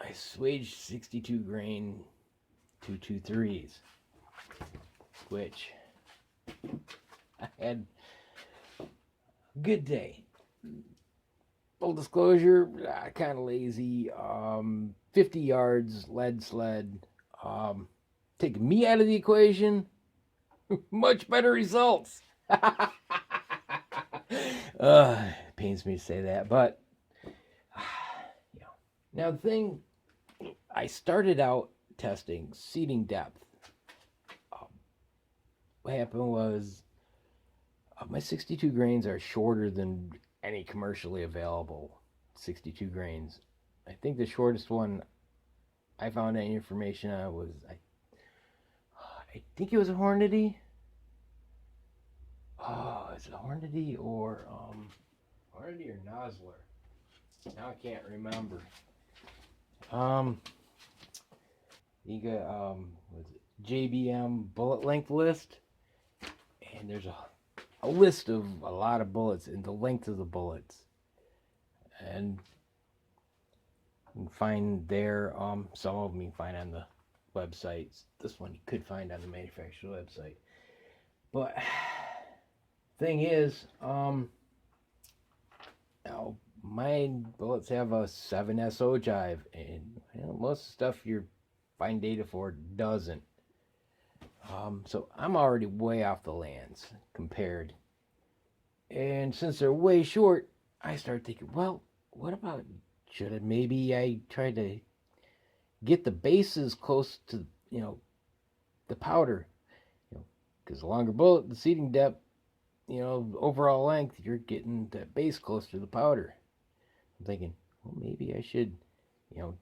I swaged 62 grain 223s, which I had a good day. Full disclosure, kind of lazy. 50 yards, lead sled. Take me out of the equation, much better results. Pains me to say that, but you know. Now the thing, I started out testing seating depth. What happened was my 62 grains are shorter than any commercially available 62 grains. I think the shortest one I found any information on was I think it was a Hornady. Oh, is it a Hornady or Nosler? Now I can't remember. You got was it JBM bullet length list, and there's a list of a lot of bullets and the length of the bullets, and you can find there. Some of them you can find on the websites. This one you could find on the manufacturer website. But thing is, now my bullets have a 7S ogive, and most of the stuff you're find data for doesn't. So I'm already way off the lands compared. And since they're way short, I started thinking, well, what about should I try to get the bases close to the powder, because the longer bullet, the seating depth, overall length, you're getting that base closer to the powder. I'm thinking, well, maybe I should,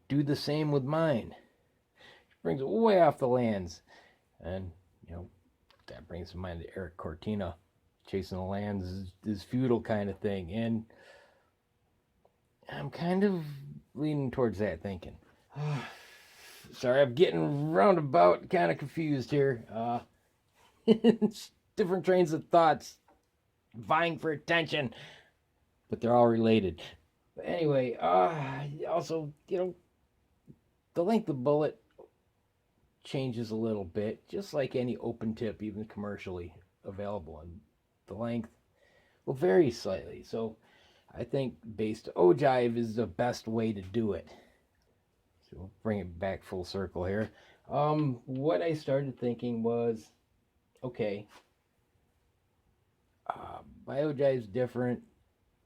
do the same with mine. It brings it way off the lands. And, that brings to mind the Eric Cortina, chasing the lands is futile kind of thing. And I'm kind of leaning towards that thinking. Sorry, I'm getting roundabout, kind of confused here. Different trains of thoughts vying for attention, but they're all related. But anyway, also, the length of bullet changes a little bit, just like any open tip, even commercially available. And the length will vary slightly. So I think based ogive is the best way to do it. So we'll bring it back full circle here. What I started thinking was, okay, my ogive is different.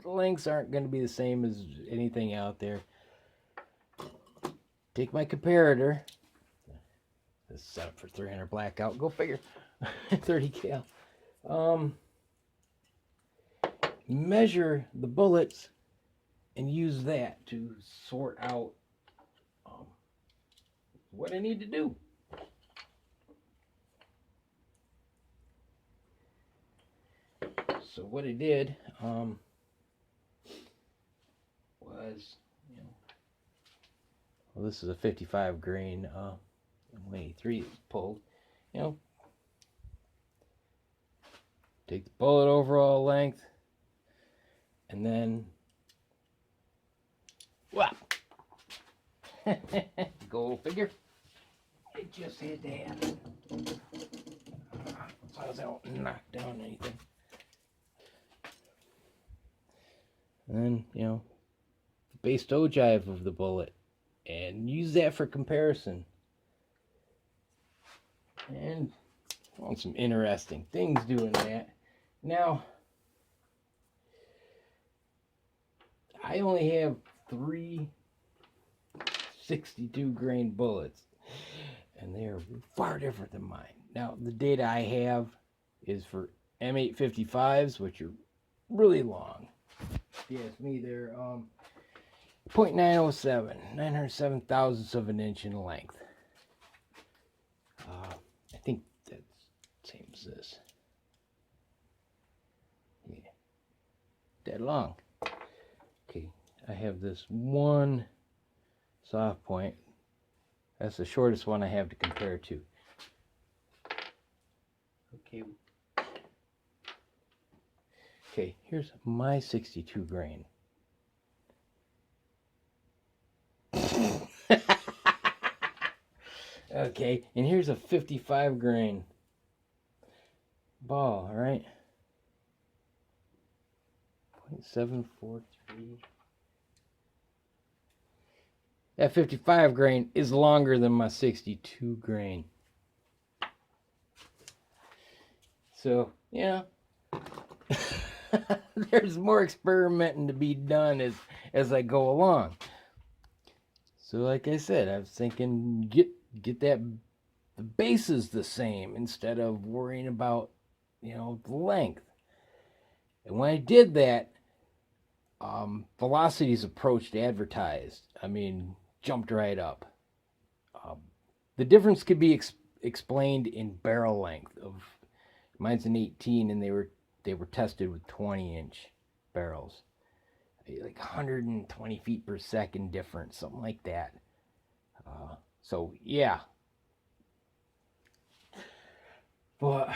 The lengths aren't going to be the same as anything out there. Take my comparator. This is set up for 300 blackout. Go figure. 30 cal. Measure the bullets and use that to sort out what I need to do. So what I did was, well, this is a 55 grain 183 is pulled. Take the bullet overall length, and then go figure. It just had to happen. As long as I don't knock down anything. And then, the base ogive of the bullet, and use that for comparison. And on some interesting things doing that. Now, I only have 3 62 grain bullets, and they are far different than mine. Now, the data I have is for M855s, which are really long. If you ask me, they're 0.907, 907 thousandths of an inch in length. I think that's the same as this. Yeah, dead long. Okay, I have this one soft point. That's the shortest one I have to compare to. Okay, here's my 62 grain. Okay, and here's a 55 grain ball, all right? 0.743. That 55 grain is longer than my 62 grain. So, yeah. There's more experimenting to be done as I go along. So like I said, I was thinking get that the bases the same instead of worrying about, the length. And when I did that, velocities approached advertised. I mean, jumped right up. Um, the difference could be explained in barrel length. Of mine's an 18, and they were tested with 20-inch barrels, like 120 feet per second difference, something like that. So yeah, but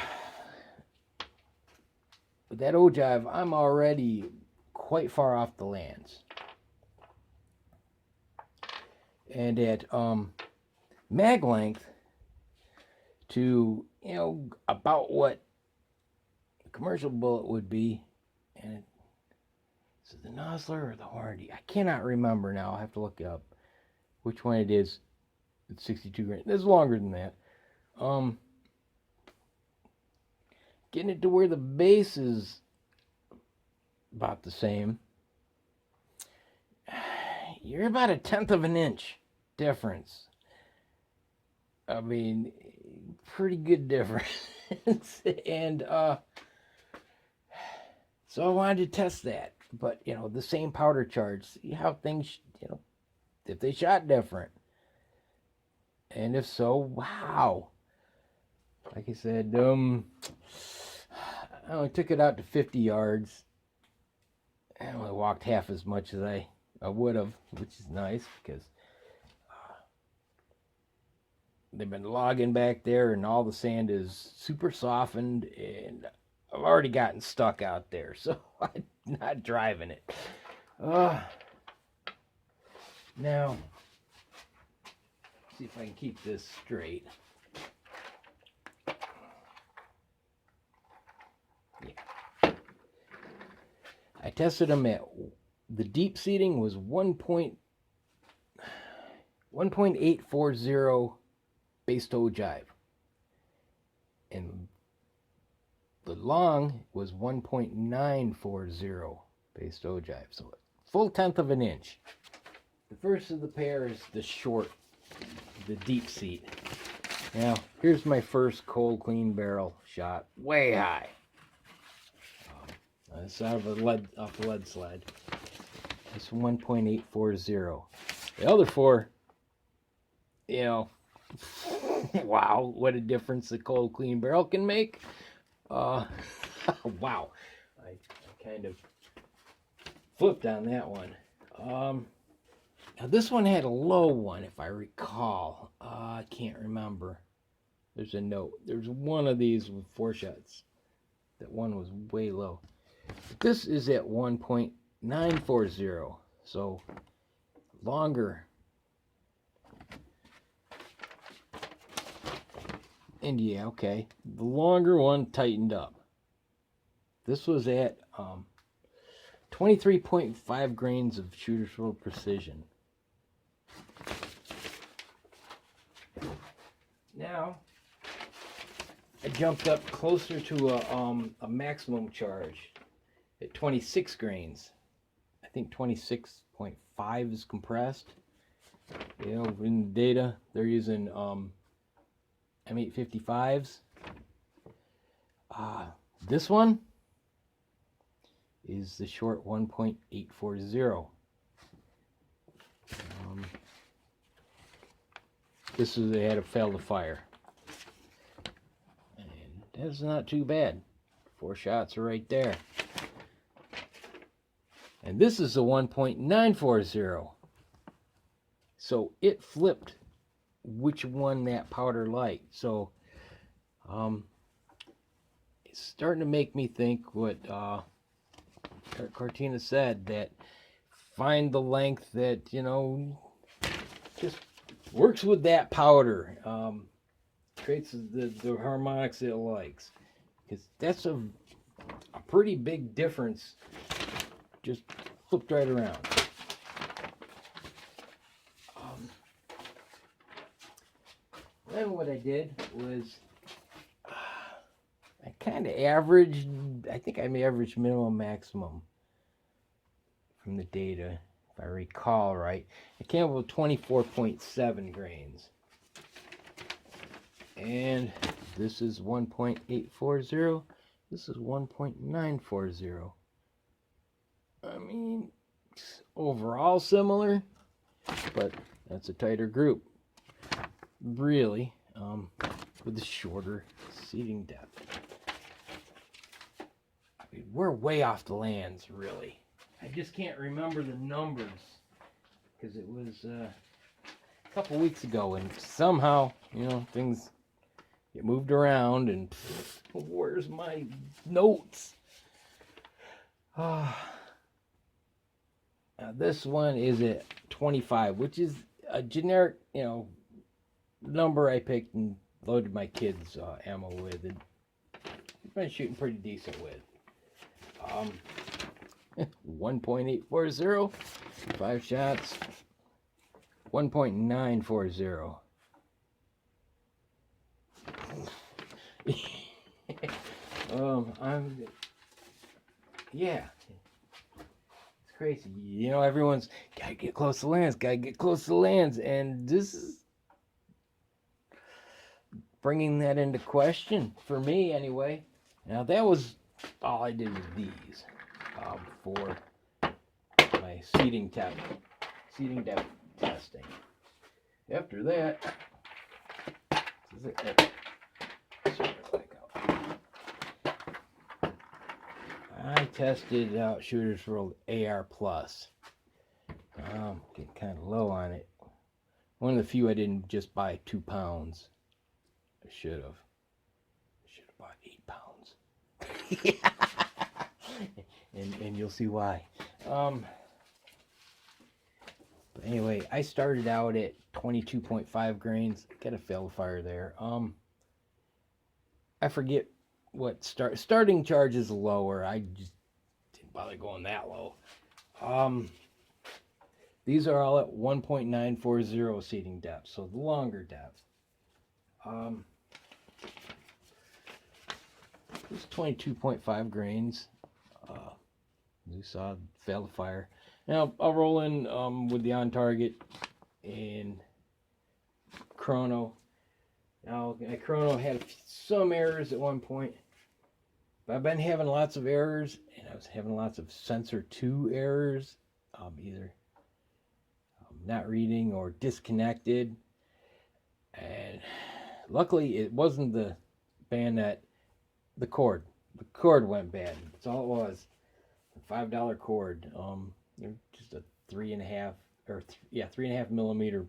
with that ogive, I'm already quite far off the lands, and at mag length to about what a commercial bullet would be, and is it the Nosler or the Hornady? I cannot remember now. I'll have to look it up which one it is. It's 62 grain. It's longer than that. Getting it to where the base is about the same. You're about 1/10 of an inch difference. I mean, pretty good difference. And so I wanted to test that. But, the same powder charge, see how things, if they shot different. And if so, wow. Like I said, I only took it out to 50 yards. I only walked half as much as I would have, which is nice because they've been logging back there and all the sand is super softened, and I've already gotten stuck out there, so I'm not driving it. Now, see if I can keep this straight. Yeah. I tested them at the deep seating was 1.840 base to ogive, and the long was 1.940 base to ogive, so a full 1/10 of an inch. The first of the pair is the short, the deep seat. Now, here's my first cold clean barrel shot, way high. It's off the lead sled. It's 1.840. The other four, wow, what a difference the cold clean barrel can make. Wow, I kind of flipped on that one. Now this one had a low one, if I recall. I can't remember. There's a note. There's one of these with 4 shots. That one was way low. This is at 1.940, so longer. And yeah, okay. The longer one tightened up. This was at 23.5 grains of Shooter's World Precision. Now, I jumped up closer to a maximum charge at 26 grains. I think 26.5 is compressed. In the data, they're using M855s. This one is the short 1.840. This is, they had a fail to fire. And that's not too bad. 4 shots are right there. And this is a 1.940. So it flipped which one that powder liked. So it's starting to make me think what Cortina said, that find the length that, just works with that powder. Creates the harmonics it likes. Because that's a pretty big difference. Just flipped right around. Then what I did was I kind of averaged, I think I averaged minimum maximum from the data, if I recall right. It came up with 24.7 grains. And this is 1.840. This is 1.940. I mean, it's overall similar, but that's a tighter group. Really, with the shorter seeding depth. I mean, we're way off the lands, really. I just can't remember the numbers because it was a couple weeks ago, and somehow, you know, things get moved around, and where's my notes? This one is at 25, which is a generic, you know, number I picked and loaded my kids' ammo with, and I've been shooting pretty decent with. 1.840, 5 shots, 1.940. Yeah, it's crazy. You know, everyone's gotta get close to lands, and this is bringing that into question for me anyway. Now that was all I did with these for my seeding depth testing. After that, I tested out Shooter's World AR Plus. Getting kind of low on it. One of the few I didn't just buy 2 pounds. I should have bought 8 pounds. and you'll see why. But anyway, I started out at 22.5 grains. Got a fail fire there. I forget what starting charge is lower. I just didn't bother going that low. These are all at 1.940 seeding depth, so the longer depth. This is 22.5 grains. You saw fail to fire. Now I'll roll in with the on target and chrono. Now my chrono had some errors at one point, but I've been having lots of errors, and I was having lots of sensor 2 errors, either not reading or disconnected. And luckily it wasn't the bayonet. The cord went bad. That's all it was. A $5 cord. Just a 3.5 millimeter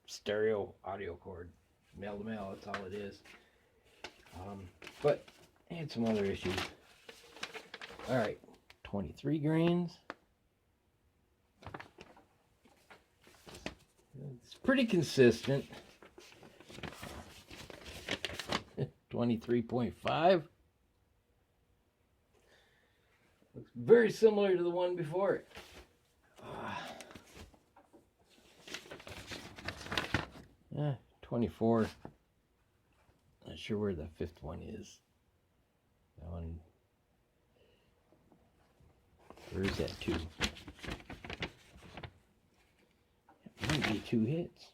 stereo audio cord, male to male. That's all it is. But I had some other issues. All right, 23 grains. It's pretty consistent. 23.5. Looks very similar to the one before it. 24. Not sure where the 5th one is. That one. Where is that 2? It might be 2 hits.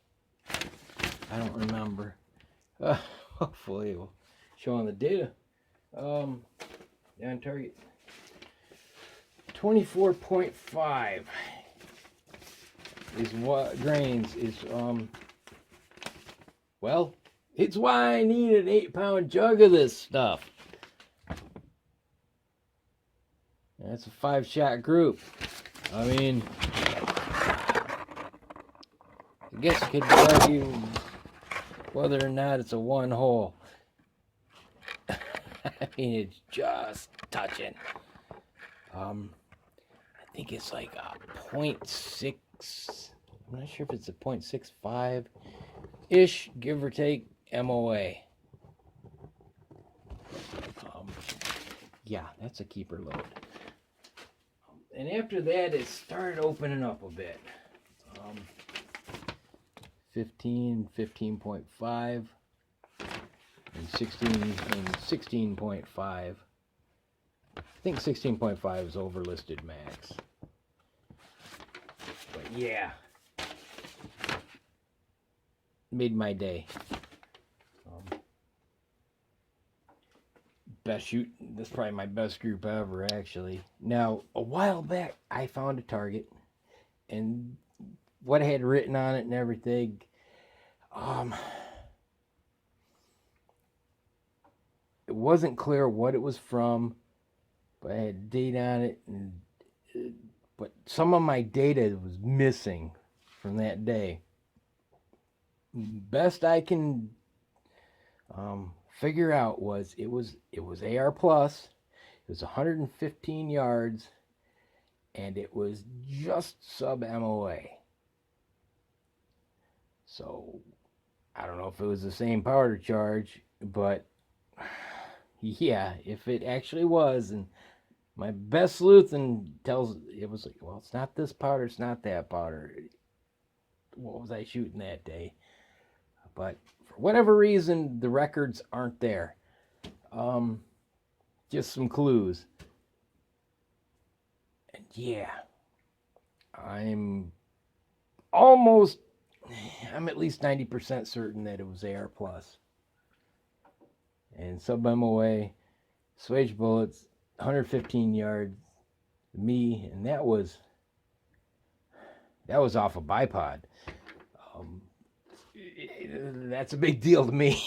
I don't remember. Hopefully it will show on the data. On target. 24.5 is what grains is well, it's why I need an 8-pound jug of this stuff. That's a 5-shot group. I mean, I guess you could argue whether or not it's a 1-hole. I mean, it's just touching. I think it's like a 0.6 I'm not sure if it's a 0.65 ish, give or take, MOA. Yeah, that's a keeper load. And after that, it started opening up a bit. 15, 15.5, and 16.5. I think 16.5 is overlisted max. But yeah, made my day. Best shoot. This is probably my best group ever, actually. Now, a while back, I found a target, and what I had written on it and everything, it wasn't clear what it was from, but I had date on it, and but some of my data was missing from that day. Best I can figure out was it was AR plus. It was 115 yards, and it was just sub MOA. So I don't know if it was the same powder charge, but yeah, if it actually was, and my best sleuthing tells it was like, well, it's not this powder, it's not that powder. What was I shooting that day? But for whatever reason, the records aren't there. Just some clues. And yeah, I'm at least 90% certain that it was AR plus. And sub MOA, Swage bullets, 115 yards, me, and that was off a bipod. That's a big deal to me.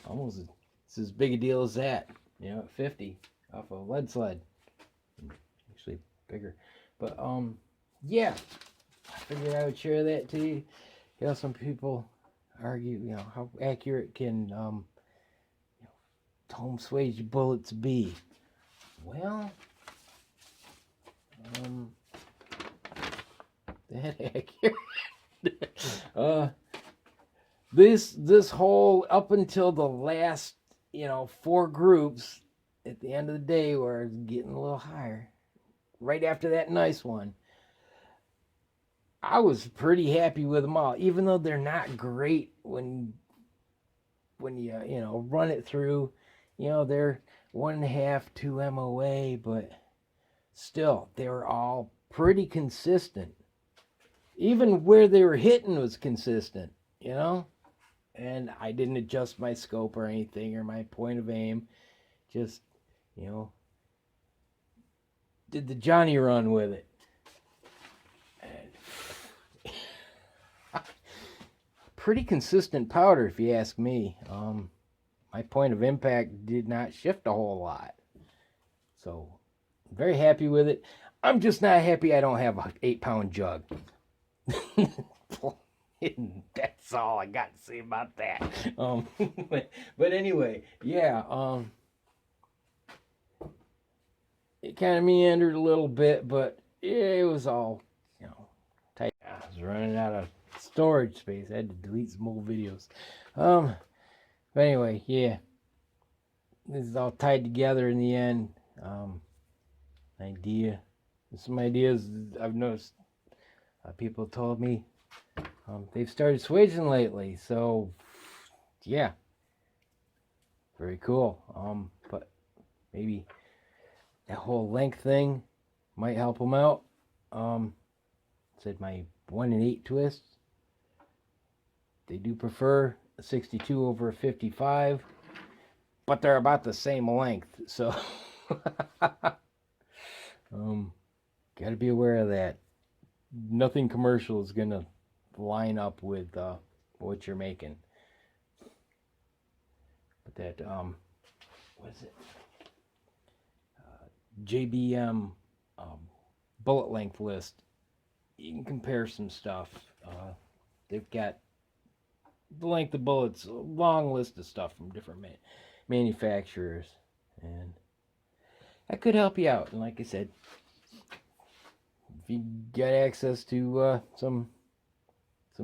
Almost it's as big a deal as that, at 50 off a lead sled. Actually bigger, but yeah, I figured I would share that to you. Some people argue, how accurate can home Swage bullets be? Well, that accurate. This whole up until the last 4 groups at the end of the day where it's getting a little higher, right after that nice one, I was pretty happy with them all, even though they're not great when you run it through. They're 1.5, 2 MOA, but still they were all pretty consistent. Even where they were hitting was consistent, and I didn't adjust my scope or anything or my point of aim. Just, did the Johnny run with it. And pretty consistent powder, if you ask me. My point of impact did not shift a whole lot. So, I'm very happy with it. I'm just not happy I don't have an 8-pound jug. That's all I got to say about that. But anyway, yeah. It kind of meandered a little bit, but it was all, tight. I was running out of storage space. I had to delete some old videos. But anyway, yeah. This is all tied together in the end. Some ideas I've noticed. People told me they've started swaging lately, so yeah, very cool. But maybe that whole length thing might help them out. Said my 1-in-8 twists, they do prefer a 62 over a 55, but they're about the same length, so gotta be aware of that. Nothing commercial is gonna line up with what you're making. But that what is it? JBM bullet length list. You can compare some stuff. They've got the length of bullets, a long list of stuff from different manufacturers, and that could help you out. And like I said, if you get access to some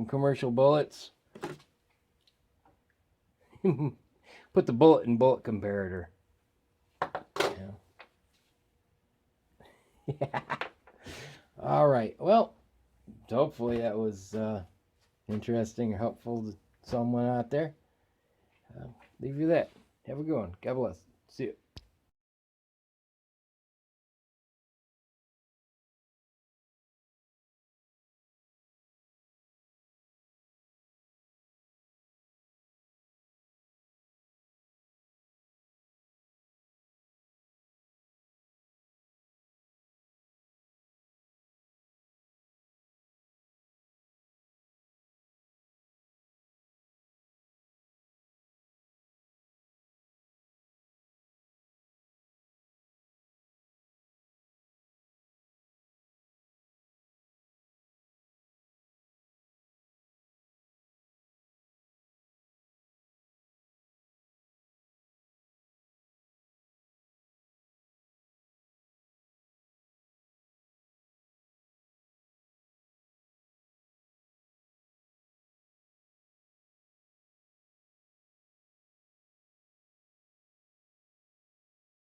commercial bullets, put the bullet in bullet comparator. Yeah. All right. Well, hopefully that was interesting or helpful to someone out there. Leave you that. Have a good one. God bless. See you.